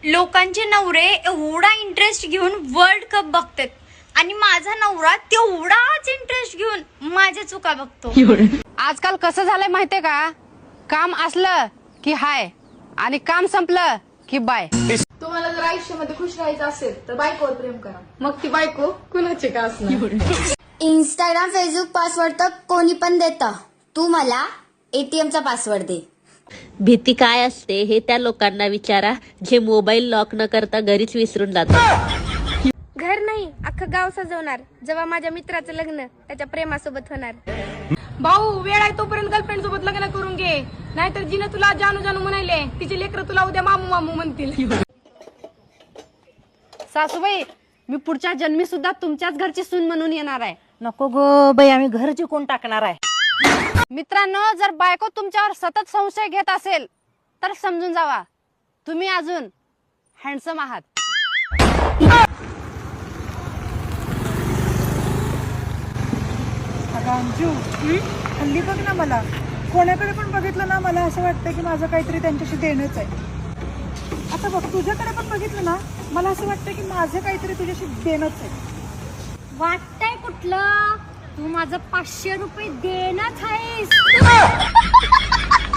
लोकांचे नवरे एवढा इंटरेस्ट घेऊन वर्ल्ड कप बघतात आणि माझा नवरा तेवढाच इंटरेस्ट घेऊन माझ्या चुका बघतो. आजकाल कसं झालंय माहितीये का, काम असलं की हाय आणि काम संपलं की बाय. तुम्हाला जर आयुष्यामध्ये खुश राहायचं असेल तर बायकोवर प्रेम करा, मग ती बायको कुणाची का असणार. इंस्टाग्राम फेसबुक पासवर्ड तर कोणी पण देतं, तू मला एटीएमचा पासवर्ड दे. भीती काय असते हे त्या लोकांना विचारा जे मोबाईल लॉक न करता घरीच विसरून जातात. घर नाही अख्खं गाव सजवणार जेव्हा माझ्या मित्राचं लग्न त्याच्या प्रेमासोबत होणार. भाऊ वेळ आहे तोपर्यंत गर्लफ्रेंड सोबत लग्न करून घे, नाहीतर जिने तुला जानू जानू म्हणाले तिचे लेकरं तुला उद्या मामू मामू म्हणतील. सासूबाई, मी पुढच्या जन्मी सुद्धा तुमच्याच घरची सून म्हणून येणार आहे. नको गो बाई, आम्ही घर जिंकून टाकणार आहे. मित्रांनो, जर बायको तुमच्यावर सतत संशय घेत असेल तर समजून जावा, तुम्ही अजून हँडसम आहात. अंजू, हल्ली बघ ना, मला कोणाकडे पण बघितलं ना मला असं वाटतं की माझं काहीतरी त्यांच्याशी देणंच आहे. आता बघ, तुझ्याकडे पण बघितलं ना मला असं वाटतं की माझं काहीतरी तुझ्याशी देणंच आहे. वाटतंय कुठलं, तू माझं 500 रुपये देणार आहेस.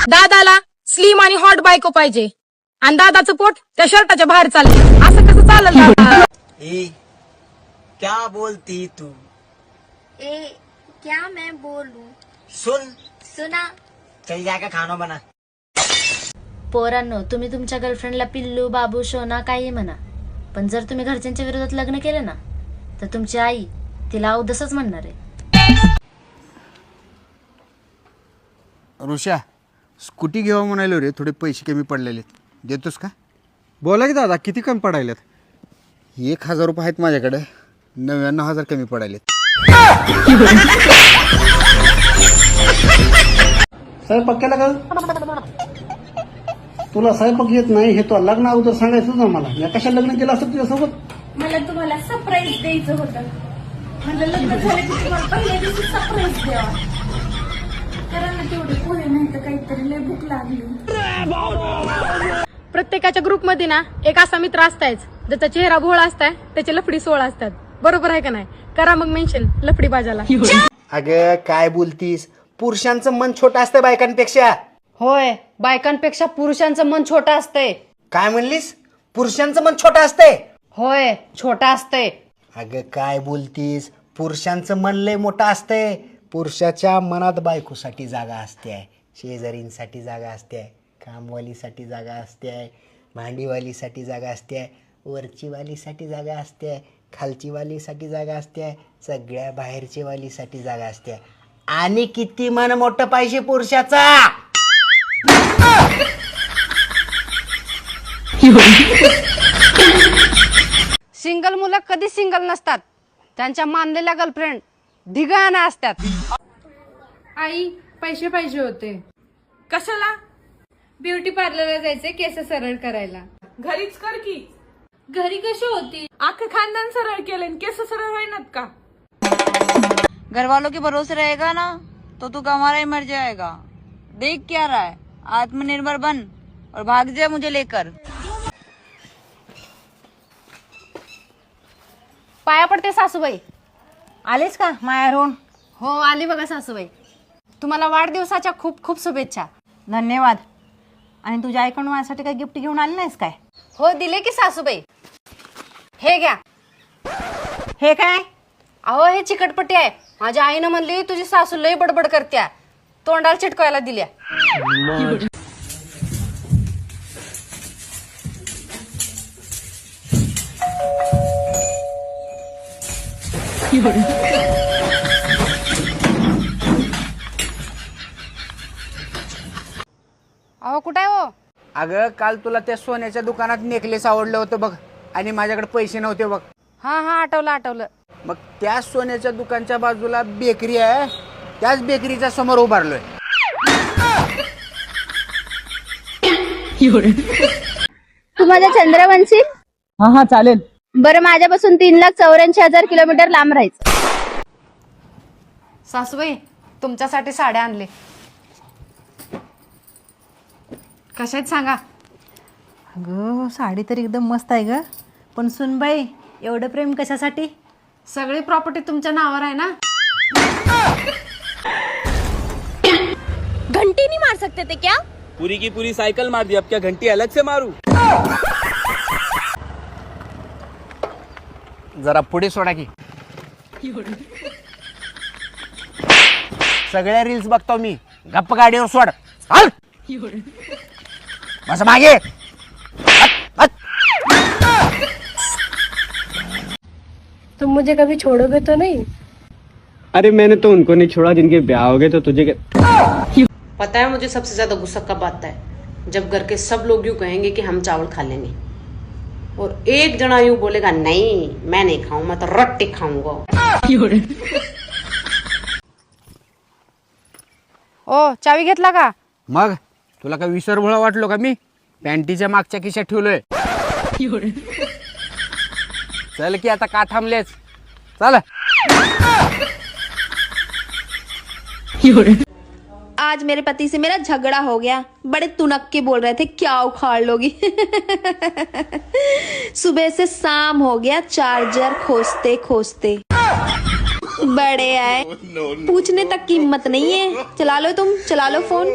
दादाला स्लिम आणि हॉट बायको पाहिजे आणि दादाचं पोट त्या शर्टाच्या बाहेर चाललंय, असं कसं चालेल दादा? क्या बोलती तू? ए क्या मैं बोलूं? सुन, सुना. चल जाकर खाना बना. पोरांनो, तुम्ही तुमच्या गर्लफ्रेंडला पिल्लू, बाबू, शोना काही म्हणा, पण जर तुम्ही घरच्यांच्या विरोधात लग्न केलं ना तर तुमची आई तिला अवदसच म्हणणार आहे. ऋषा, स्कूटी घेवा म्हणालो रे, थोडे पैसे कमी पडलेले, देतोस का? बोला की दादा, किती कमी पडायलेत? 1,000 रुपये आहेत माझ्याकडे, 99,000 कमी पडायलेत. स्वयंपाक केला का? तुला स्वयंपाक येत नाही हे तो लग्न अगोदर सांगायचं ना मला. मी कशा लग्न केलं असतं तुझ्यासोबत? मला तुम्हाला सरप्राईज द्यायचं होतं. मला लग्न झालं की तुम्हाला पहिल्या दिवशी सरप्राईज द्यावा. करा ना तेवढे पोहे, नाही तर काहीतरी लय भूक लागली. प्रत्येकाच्या ग्रुपमध्ये ना एक असा मित्र असतायच ज्याचा चेहरा भोळा असताय, त्याचे लफडी 16 असतात. बरोबर आहे का नाही? करा मग मेन्शन लफडी बाजाला. अगं काय बोलतीस, पुरुषांचं मन छोटं असतं बायकांपेक्षा. होय, बायकांपेक्षा पुरुषांचं मन छोटं असतंय. काय म्हणलीस? पुरुषांचं मन छोटं असतंय? होय, छोटं असतंय. अगं काय बोलतीस, पुरुषांचं मन लय मोठं असतंय. पुरुषाच्या मनात बायकोसाठी जागा असते, शेजारींसाठी जागा असते, कामवालीसाठी जागा असते, भांडीवालीसाठी जागा असते, वरची वालीसाठी जागा असते, खालची वालीसाठी जागा असते, सगळ्या बाहेरची वालीसाठी जागा असते. आणि किती मन मोठं पाहिजे पुरुषाचा. सिंगल मुलं कधी सिंगल नसतात, त्यांच्या मानलेल्या गर्लफ्रेंड ढिगाणा असतात. आई, पैसे पाहिजे होते. कशाला? ब्युटी पार्लरला जायचे केस सरळ करायला. घरीच कर की. घरी कशी होती? अख्खं खानदान सरळ केले, केस सरळ होईनात का? घर वालों के भरोसे रहेगा ना तो तू कमारा ही मर जाएगा. देख क्या रहा है, आत्मनिर्भर बन और भाग जा मुझे लेकर. पाया पडते सासूबाई. आलेच का मायारून? हो, आली बघा सासूबाई. तुम्हाला वाढदिवसाच्या खूप खूप शुभेच्छा. धन्यवाद. आणि तुझ्या आईकडून माझ्यासाठी काही गिफ्ट घेऊन आली नाहीस काय? हो, दिले की सासूबाई. हे घ्या. हे काय? अहो, हे चिकटपट्टी आहे. माझ्या आईनं म्हणली तुझी सासू लई बडबड करत्या, तोंडाला चिटकवायला दिल्या. अहो, कुठे आहे हो? अगं काल तुला त्या सोन्याच्या दुकानात नेकलेस आवडलं होतं बघ, आणि माझ्याकडे पैसे नव्हते बघ. हा हा, आठवलं. मग त्या सोन्याच्या दुकानच्या बाजूला बेकरी आहे, त्याच बेकरीच्या समोर उभारलोय. तू माझ्या चंद्रवंशी? हा चालेल. बरं, माझ्यापासून 3,84,000 किलोमीटर लांब राहायचं. सासूबाई, तुमच्यासाठी साड्या आणले. कशा आहेत सांगा. अगं साडी तर एकदम मस्त आहे ग, पण सुनबाई एवढं प्रेम कशासाठी? सगळी प्रॉपर्टी तुमच्या नावावर आहे ना. घंटी नहीं मार सकते थे क्या? पूरी की पूरी साइकिल मार दी, अब क्या घंटी अलग से मारूं? जरा पुढे सोडा की. सगळ्या रील्स बघतो मी. गप्प गाडीवर सोड. चाल. बस मागे. तुम मुझे कभी छोड़ोगे तो नहीं? अरे मैंने तो उनको नहीं छोड़ा जिनके ब्याह हो गए, तो तुझे क्या? पता है मुझे सबसे ज्यादा गुस्सा कब आता है? जब घर के सब लोग यूं कहेंगे कि हम चावल खा लेंगे और एक जना यूं बोलेगा नहीं मैं नहीं खाऊं, मैं तो रोटी खाऊंगा. ओ चावी घेतला का? मग तुला काय विसरभोळा वाटलो का मी? पॅन्टीच्या मागच्या खिशात ठेवलोय. चल की आता का थांबलेस? चल. आज मेरे पति से मेरा झगड़ा हो गया. बड़े तुनक के बोल रहे थे क्या उखाड़ लोगी. सुबह से शाम हो गया चार्जर खोजते खोजते. बड़े आए, पूछने तक की हिम्मत नहीं है. चला लो तुम, चला लो फोन.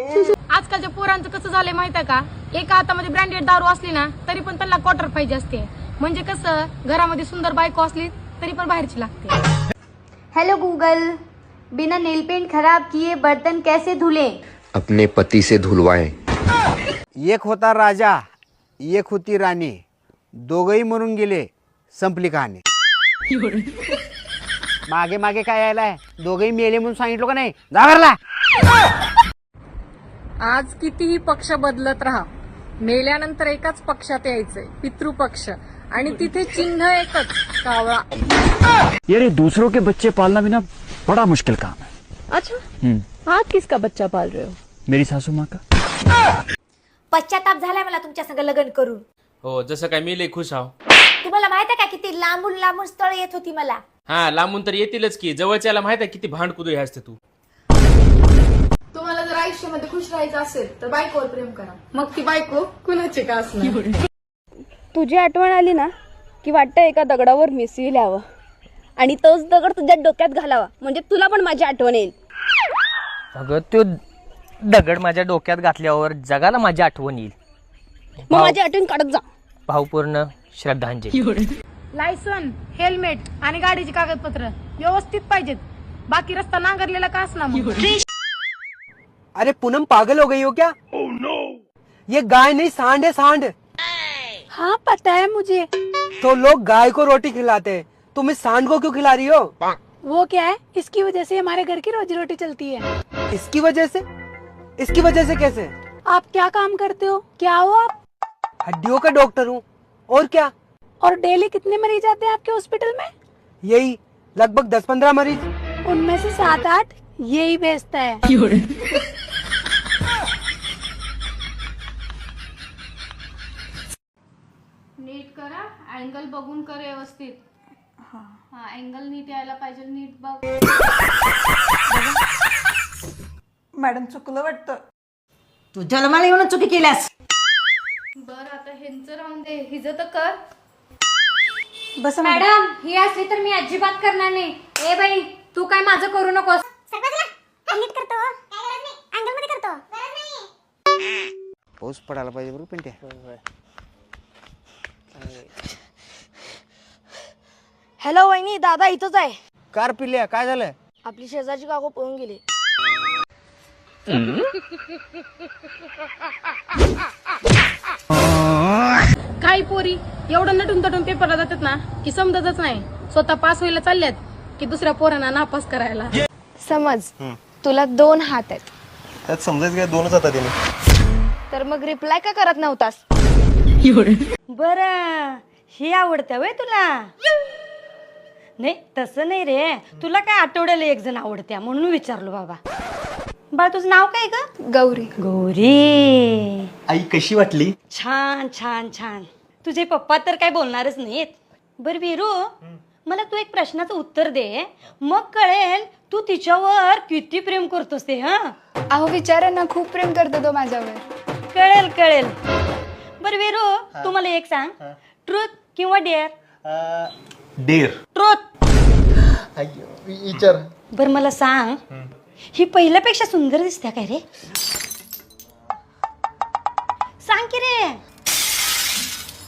आजकालच्या पोरांचं कसं झालंय माहिती आहे का? एका हातामध्ये ब्रँडेड दारू असली ना तरी पण त्यांना क्वार्टर पाहिजे असते. म्हणजे कसं घरामध्ये सुंदर बायको असली तरी पण बाहेरची लागते. हेलो गूगल, बिना नेल पेंट खराब किए बर्तन कैसे धुले? अपने पति से धुलवाएं. एक होता राजा, एक होती राणी, दोघही मरून गेले, संपली कहाणी. मागे मागे काय यायलाय? दोघही मेले म्हणून सांगितलं का नाही? जा घरला. आज कितीही पक्ष बदलत राहा, मेल्यानंतर एकाच पक्षात यायचंय, पितृपक्ष. आणि तिथे चिन्ह एकच, कावळा. यार ये दूसरों के बच्चे पालना भी ना बड़ा मुश्किल काम है. अच्छा, आप किसका बच्चा पाल रहे हो? मेरी सासू माँ का. पश्चाताप झालाय मला तुमच्या संग लग्न करून. हो, जसं काय मी लय खुश आहो. तुम्हाला माहित आहे का किती लांबून लांबून स्थळ येत होती मला. हा, लांबून तर येतीलच की, जवळच्याला माहित आहे किती भांडकुदळी असते तू. तुम्हाला जर आयुष्यामध्ये खुश राहायचं असेल तर बायकोवर प्रेम करा. मग ती बायको कुणाची का असणार. तुझी आठवण आली ना की वाटतं एका दगडावर मिसळी लिहावं आणि तोच दगड तुझ्या डोक्यात घालावा, म्हणजे तुला पण माझी आठवण येईल. अगं तो दगड माझ्या डोक्यात घातल्यावर जगाला माझी आठवण येईल. मग माझी आठवण काढत जा. भावपूर्ण श्रद्धांजली. लायसन, हेल्मेट आणि गाडीची कागदपत्र व्यवस्थित पाहिजेत. बाकी रस्ता नांगरलेला का असणार मग. अरे पूनम पागल हो गई हो क्या? oh, no. ये गाय नहीं सांड है, सांड. हाँ पता है मुझे. तो लोग गाय को रोटी खिलाते हैं, तुम इस सांड को क्यों खिला रही हो? वो क्या है? इसकी वजह से हमारे घर की रोजी रोटी चलती है. इसकी वजह से? इसकी वजह से कैसे? आप क्या काम करते हो? क्या हो आप? हड्डियों का डॉक्टर हूँ. और क्या? और डेली कितने मरीज आते हैं आपके हॉस्पिटल में? यही लगभग 10-15 मरीज. उनमें से 7-8 यही बेचता है. नीट करा, अँगल बघून कर व्यवस्थित. हा, अँगल नीट यायला पाहिजे, नीट बघ. मॅडम चुकलं वाटतं. तू जन्माला येऊन चुकी केल्यास. बर, आता ह्यांचं राहून दे, हिज तर कर. बस मॅडम, ही असली तर मी अजिबात करणार नाही. ए बाई, तू काय माझं करू नकोस. पाऊस पडायला पाहिजे बरोबर पण त्या. हॅलो वहिनी, दादा इथंच आहे. कार पिल्या, काय झालं? आपली शेजारची काकू पळून गेली. काही पोरी एवढं नटून तटून पेपरला जातात ना की समजतच नाही. स्वतः पास व्हायला चालल्यात की दुसऱ्या पोरांना नापास करायला. समज तुला 2 हात आहेत, त्यात समजायचं काय 2च आता त्याने. तर मग रिप्लाय का करत नव्हतास? बर, ही आवडतं वय तुला? नाही तसं नाही रे, तुला काय आठवड्याला एक जण आवडत्या म्हणून विचारलो बाबा. बा तुझं नाव काय ग? गौरी. गौरी. आई कशी वाटली? छान छान छान. तुझे पप्पा तर काय बोलणारच नाहीत. बर वीरू, मला तू एक प्रश्नाचं उत्तर दे, मग कळेल तू तिच्यावर किती प्रेम करतोस ते. हा अहो विचारा ना, खूप प्रेम करतो तो माझ्यावर. कळेल कळेल. बरं वीरू तुम्हाला एक सांग, ट्रूथ किंवा डेअर? डेर. ट्रूथ. विचार. बरं मला सांग, ही पहिल्यापेक्षा सुंदर दिसते काय रे? सांग की रे.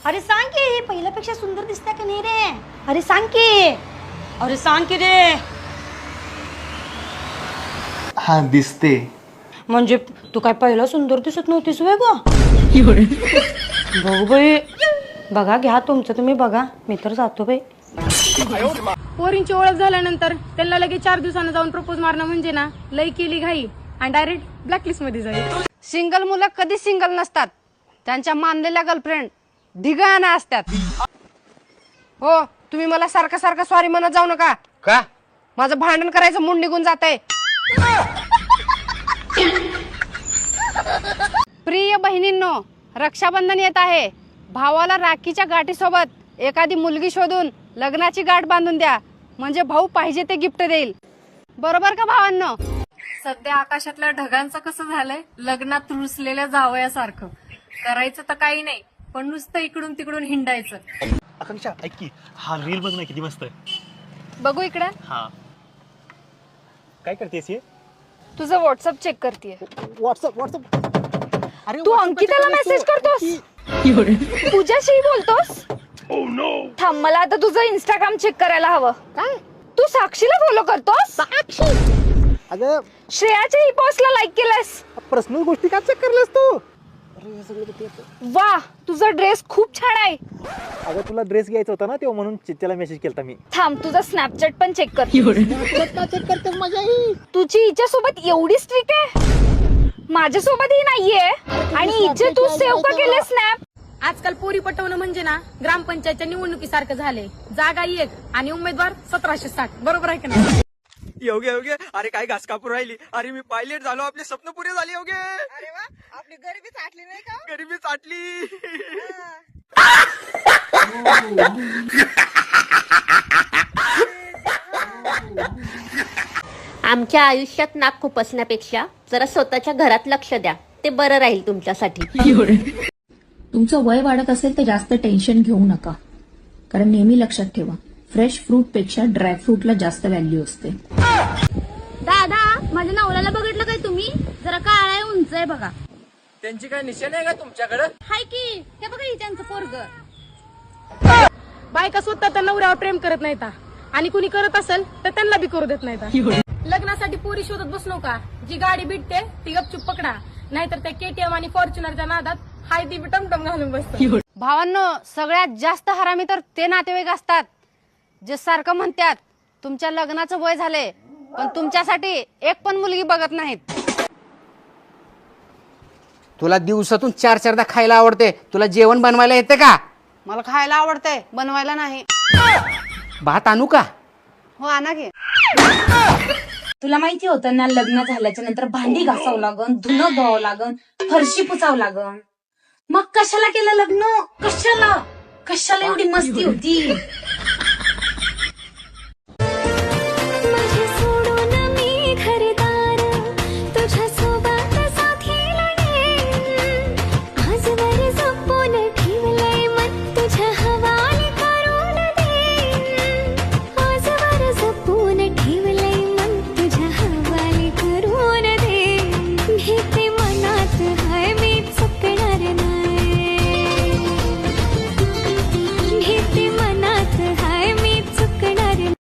अरे सांग की, ही पहिल्यापेक्षा सुंदर दिसते का नाही रे? अरे सांग की. अरे सांग की रे. हा दिसते. म्हणजे तू काय पहिला सुंदर दिसत नव्हतीस वे गो? बघ बाई, बघा घ्या तुमचं तुम्ही बघा, मी तर जातो बाई. पोरींची ओळख झाल्यानंतर त्यांना लगेच 4 दिवसांना जाऊन प्रपोज मारणं म्हणजे ना लई केली घाई आणि डायरेक्ट ब्लॅकलिस्ट मध्ये जाईल. सिंगल मुलं कधी सिंगल नसतात, त्यांच्या मानलेल्या गर्लफ्रेंड ढिगाणा असतात. हो, तुम्ही मला सारखं सारखं सॉरी म्हणत जाऊ नका. का? माझं भांडण करायचं मूड निघून जातंय. प्रिय बहिणींनो, रक्षाबंधन येत आहे. भावाला राखीच्या गाठीसोबत एखादी मुलगी शोधून लग्नाची गाठ बांधून द्या, म्हणजे भाऊ पाहिजे ते गिफ्ट देईल. बरोबर का भावांनो? सध्या आकाशातल्या ढगांचं कसं झालंय, लग्नात रुसलेल्या जावयासारखं. करायचं तर काही नाही, पण नुसतं इकडून तिकडून हिंडायचं. आकांक्षा ऐक की, हा रील बघ ना किती मस्त आहे. बघू इकडे. हा काय करतेस हे? तुझं व्हॉट्सअप चेक करतेय. व्हॉट्सअप. अरे तू अंकिताला मेसेज करतोस, पूजाशी बोलतोस. थांब, मला आता तुझं इंस्टाग्राम चेक करायला हवं. काय तू साक्षीला फॉलो करतोस? अगं श्रेयाच्या ही पोस्टला लाईक केलंस. पर्सनल गोष्टी का चेक करलेस तू? वा, तुझा ड्रेस खूप छान आहे. अगं तुला ड्रेस घ्यायचा होता ना, तेव्हा म्हणून त्याला मेसेज केलता मी. थांब, तुझा स्नॅपचॅट पण चेक कर. चेक करतेस माझ्या आई? तुझी हिच्यासोबत एवढी स्ट्रिक आहे, माझ्यासोबतही नाहीये. आणि हिचे तू सेव्ह का केले स्नॅप? आजकाल पोरी पटवणं म्हणजे ना ग्रामपंचायतच्या निवडणुकीसारखं झालंय. जागा 1 आणि उमेदवार 1760. बरोबर आहे का नाही? योग्य योग्य. अरे काय घास कापूर राहिली. अरे मी पायलट झालो, आपले स्वप्न पुरे झाले. योग्य. अरे वा, आपली गरिबी चाटली नाही का? गरिबी चाटली. आमच्या आयुष्यात नाक खुपसण्यापेक्षा जरा स्वतःच्या घरात लक्ष द्या, ते बरं राहील तुमच्यासाठी. तुमचं वय वाढत असेल तर जास्त टेन्शन घेऊ नका, कारण नेहमी लक्षात ठेवा, फ्रेश फ्रूट पेक्षा ड्रायफ्रूटला जास्त व्हॅल्यू असते. दादा, माझ्या नवऱ्याला बघितलं काय तुम्ही? जरा काळा आहे, उंच आहे बघा. त्यांची काय निशाण आहे का तुमच्याकडे? हाय की, हे बघा ही त्यांचं पोरग. बायका स्वतः त्या नवऱ्यावर प्रेम करत नाहीत, आणि कुणी करत असेल तर त्यांना बी करू देत नाहीत. लग्नासाठी पोरी शोधत बसू नका. जी गाडी भेटते ती गपचूप पकडा, नाहीतर त्या केटीएम आणि फॉर्च्युनरच्या नादात हाय ती टमटम घालून बसतो. भावांनो, सगळ्यात जास्त हरामी तर ते नातेवाईक असतात जे सारखं म्हणतात तुमच्या लग्नाचं वय झाले, पण तुमच्यासाठी एक पण मुलगी बघत नाहीत. तुला दिवसातून 4-4दा खायला आवडते, तुला जेवण बनवायला येते का? मला खायला आवडतंय, बनवायला नाही. भात आणू का? हो, आणा की. तुला माहिती होतं ना, लग्न झाल्याच्या नंतर भांडी घासावं लागन, धुणं धुवावं लागन, फरशी पुसावं लागन. मग कशाला केलं लग्न? कशाला एवढी मस्ती होती?